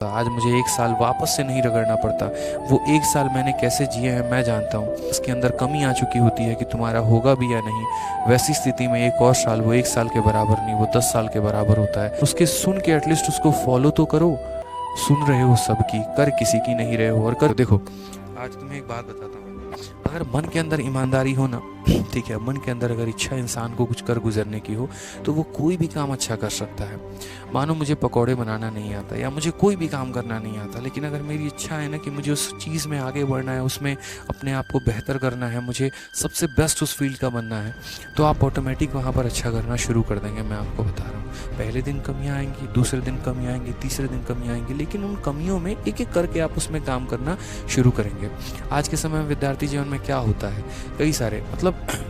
आज मुझे एक साल वापस से नहीं रगड़ना पड़ता। वो एक साल मैंने कैसे जिए हैं मैं जानता हूँ। इसके अंदर कमी आ चुकी होती है कि तुम्हारा होगा भी या नहीं। वैसी स्थिति में एक और साल वो एक साल के बराबर नहीं, वो 10 साल के बराबर होता है। उसके सुन के एटलीस्ट उसको फॉलो तो करो। सुन रहे हो सबकी, कर किसी की नहीं रहे हो। और कर देखो, आज तुम्हें एक बात बताता हूँ। अगर मन के अंदर ईमानदारी हो ना, ठीक है, मन के अंदर अगर इच्छा इंसान को कुछ कर गुजरने की हो तो वो कोई भी काम अच्छा कर सकता है। मानो मुझे पकौड़े बनाना नहीं आता या मुझे कोई भी काम करना नहीं आता, लेकिन अगर मेरी इच्छा है ना कि मुझे उस चीज़ में आगे बढ़ना है, उसमें अपने आप को बेहतर करना है, मुझे सबसे बेस्ट उस फील्ड का बनना है, तो आप ऑटोमेटिक वहाँ पर अच्छा करना शुरू कर देंगे। मैं आपको बता रहा हूँ, पहले दिन कमियाँ आएंगी, दूसरे दिन कमी आएंगी, तीसरे दिन कमी आएंगी, लेकिन उन कमियों में एक एक करके आप उसमें काम करना शुरू करेंगे। आज के समय में विद्यार्थी जीवन में क्या होता है, कई सारे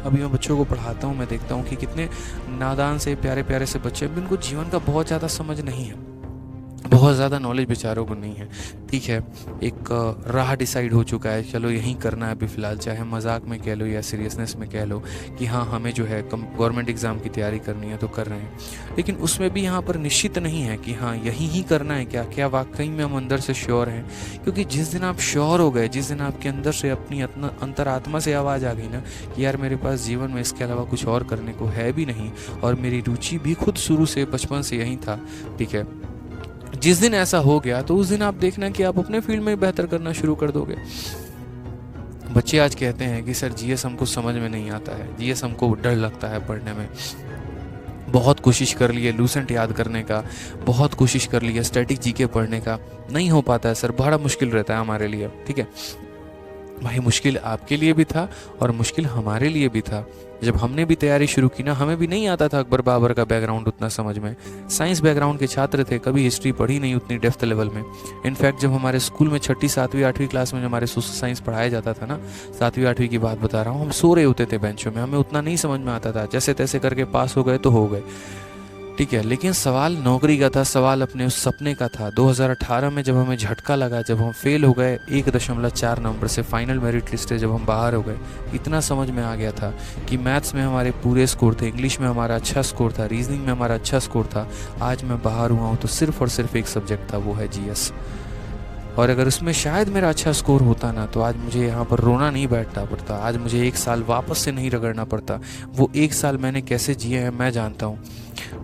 अभी मैं बच्चों को पढ़ाता हूँ, मैं देखता हूँ कि कितने नादान से प्यारे प्यारे से बच्चे हैं, जिनको जीवन का बहुत ज़्यादा समझ नहीं है, बहुत ज़्यादा नॉलेज बेचारों को नहीं है। ठीक है, एक राह डिसाइड हो चुका है, चलो यहीं करना है अभी फ़िलहाल, चाहे मजाक में कह लो या सीरियसनेस में कह लो कि हाँ हमें जो है गवर्नमेंट एग्ज़ाम की तैयारी करनी है तो कर रहे हैं, लेकिन उसमें भी यहाँ पर निश्चित नहीं है कि हाँ यहीं ही करना है। क्या क्या वाकई में हम अंदर से श्योर हैं? क्योंकि जिस दिन आप श्योर हो गए, जिस दिन आपके अंदर से अपनी अंतरात्मा से आवाज़ आ गई ना कि यार मेरे पास जीवन में इसके अलावा कुछ और करने को है भी नहीं, और मेरी रुचि भी खुद शुरू से बचपन से यहीं था, ठीक है, जिस दिन ऐसा हो गया तो उस दिन आप देखना कि आप अपने फील्ड में बेहतर करना शुरू कर दोगे। बच्चे आज कहते हैं कि सर जीएस हमको समझ में नहीं आता है, जीएस हमको डर लगता है पढ़ने में। बहुत कोशिश कर ली है लूसेंट याद करने का, बहुत कोशिश कर ली है स्टैटिक जीके पढ़ने का, नहीं हो पाता है सर, बड़ा मुश्किल रहता है हमारे लिए। ठीक है भाई, मुश्किल आपके लिए भी था और मुश्किल हमारे लिए भी था। जब हमने भी तैयारी शुरू की ना, हमें भी नहीं आता था अकबर बाबर का बैकग्राउंड उतना समझ में। साइंस बैकग्राउंड के छात्र थे, कभी हिस्ट्री पढ़ी नहीं उतनी डेप्थ लेवल में। इनफैक्ट जब हमारे स्कूल में 6ठी 7वीं 8वीं क्लास में जब हमारे सोशल साइंस पढ़ाया जाता था ना, 7वीं 8वीं की बात बता रहा हूँ, हम सो रहे होते थे बेंचों में, हमें उतना नहीं समझ में आता था, जैसे तैसे करके पास हो गए तो हो गए। ठीक है, लेकिन सवाल नौकरी का था, सवाल अपने उस सपने का था। 2018 में जब हमें झटका लगा, जब हम फेल हो गए 1.4 नंबर से, फाइनल मेरिट लिस्ट से जब हम बाहर हो गए, इतना समझ में आ गया था कि मैथ्स में हमारे पूरे स्कोर थे, इंग्लिश में हमारा अच्छा स्कोर था, रीजनिंग में हमारा अच्छा स्कोर था। आज मैं बाहर हुआ हूँ तो सिर्फ और सिर्फ एक सब्जेक्ट था, वो है जीएस। और अगर उसमें शायद मेरा अच्छा स्कोर होता ना तो आज मुझे यहाँ पर रोना नहीं बैठना पड़ता, आज मुझे एक साल वापस से नहीं रगड़ना पड़ता। वो एक साल मैंने कैसे जिए हैं मैं जानता हूँ।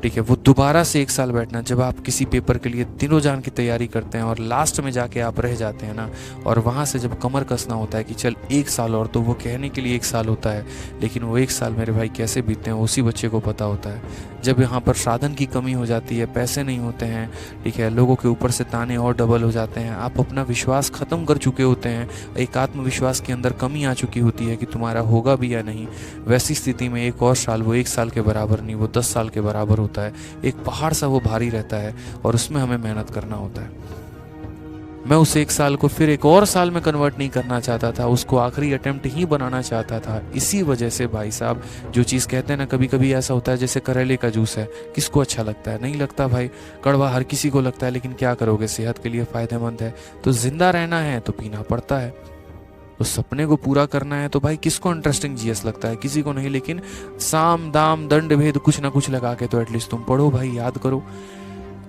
ठीक है, वो दोबारा से एक साल बैठना, जब आप किसी पेपर के लिए दिनों जान की तैयारी करते हैं और लास्ट में जाके आप रह जाते हैं ना, और वहाँ से जब कमर कसना होता है कि चल एक साल और, तो वो कहने के लिए एक साल होता है, लेकिन वो एक साल मेरे भाई कैसे बीतते हैं उसी बच्चे को पता होता है। जब यहाँ पर साधन की कमी हो जाती है, पैसे नहीं होते हैं, ठीक है, लोगों के ऊपर से ताने और डबल हो जाते हैं, आप अपना विश्वास ख़त्म कर चुके होते हैं, एक आत्मविश्वास के अंदर कमी आ चुकी होती है कि तुम्हारा होगा भी या नहीं, वैसी स्थिति में एक और साल वो एक साल के बराबर नहीं, वो 10 साल के बराबर होता है। एक पहाड़ सा वो भारी रहता है और उसमें हमें मेहनत करना होता है। मैं उस एक साल को फिर एक और साल में कन्वर्ट नहीं करना चाहता था, उसको आखिरी अटेम्प्ट ही बनाना चाहता था। इसी वजह से भाई साहब, जो चीज़ कहते हैं ना, कभी कभी ऐसा होता है जैसे करेले का जूस है, किसको अच्छा लगता है? नहीं लगता भाई, कड़वा हर किसी को लगता है, लेकिन क्या करोगे, सेहत के लिए फ़ायदेमंद है तो जिंदा रहना है तो पीना पड़ता है। तो सपने को पूरा करना है तो भाई किसको इंटरेस्टिंग जीएस लगता है? किसी को नहीं, लेकिन साम दाम दंड भेद कुछ ना कुछ लगा के तो एटलीस्ट तुम पढ़ो भाई, याद करो।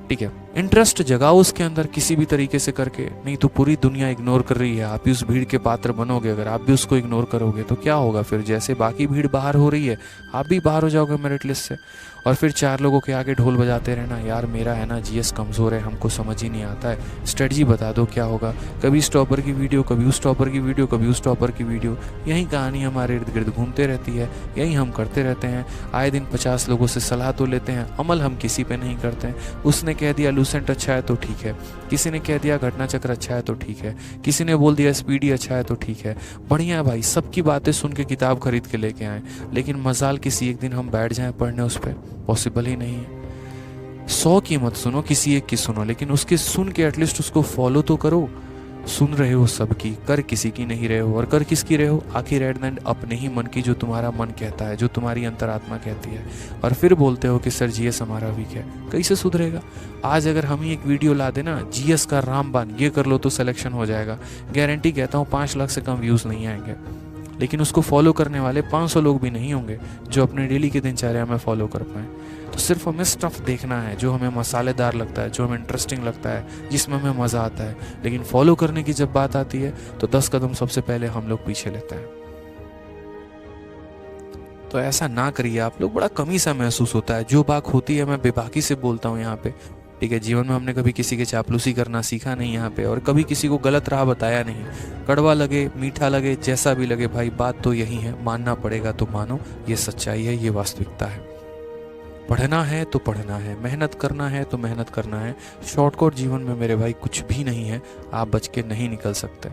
ठीक है, इंटरेस्ट जगाओ उसके अंदर किसी भी तरीके से करके, नहीं तो पूरी दुनिया इग्नोर कर रही है, आप भी उस भीड़ के पात्र बनोगे। अगर आप भी उसको इग्नोर करोगे तो क्या होगा फिर? जैसे बाकी भीड़ बाहर हो रही है, आप भी बाहर हो जाओगे मेरिट लिस्ट से, और फिर 4 लोगों के आगे ढोल बजाते रहना, यार मेरा है ना जीएस कमज़ोर है, हमको समझ ही नहीं आता है, स्ट्रेटजी बता दो क्या होगा। कभी इस टॉपर की वीडियो, कभी उस टॉपर की वीडियो, कभी उस टॉपर की वीडियो, यही कहानी हमारे इर्द गिर्द घूमते रहती है, यही हम करते रहते हैं। आए दिन 50 लोगों से सलाह तो लेते हैं, अमल हम किसी पे नहीं करते हैं। उसने कह दिया लूसेंट अच्छा है तो ठीक है, किसी ने कह दिया घटना चक्र अच्छा है तो ठीक है, किसी ने बोल दिया स्पीडी अच्छा है तो ठीक है, बढ़िया है भाई, सबकी बातें सुन के किताब खरीद के लेके आए, लेकिन मजाल किसी एक दिन हम बैठ जाएं पढ़ने उस पर, पॉसिबल ही नहीं है। 100 की मत सुनो, किसी एक की सुनो, लेकिन उसके सुन के एटलीस्ट उसको फॉलो तो करो। सुन रहे हो सबकी, कर किसी की नहीं रहे हो। और कर किसकी रहे हो? आखिर एट द एंड अपने ही मन की, जो तुम्हारा मन कहता है, जो तुम्हारी अंतरात्मा कहती है। और फिर बोलते हो कि सर जीएस हमारा वीक है, कैसे सुधरेगा? आज अगर हम ही एक वीडियो ला देना, जीएस का रामबाण, ये कर लो तो सिलेक्शन हो जाएगा, गारंटी कहता हूँ 5 लाख से कम व्यूज़ नहीं आएंगे। लेकिन उसको फॉलो करने वाले 500 लोग भी नहीं होंगे जो अपने डेली की दिनचर्या में फॉलो कर पाएँ। तो सिर्फ हमें स्टफ़ देखना है जो हमें मसालेदार लगता है, जो हमें इंटरेस्टिंग लगता है, जिसमें हमें मज़ा आता है, लेकिन फॉलो करने की जब बात आती है तो 10 कदम सबसे पहले हम लोग पीछे लेते हैं। तो ऐसा ना करिए आप लोग, बड़ा कमी सा महसूस होता है। जो बात होती है मैं बेबाकी से बोलता हूँ यहाँ पे, ठीक है। जीवन में हमने कभी किसी के चापलूसी करना सीखा नहीं यहाँ पे, और कभी किसी को गलत राह बताया नहीं। कड़वा लगे, मीठा लगे, जैसा भी लगे भाई, बात तो यही है, मानना पड़ेगा तो मानो, ये सच्चाई है, ये वास्तविकता है। पढ़ना है तो पढ़ना है, मेहनत करना है तो मेहनत करना है। शॉर्टकट जीवन में मेरे भाई कुछ भी नहीं है, आप बच के नहीं निकल सकते।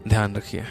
ध्यान रखिए।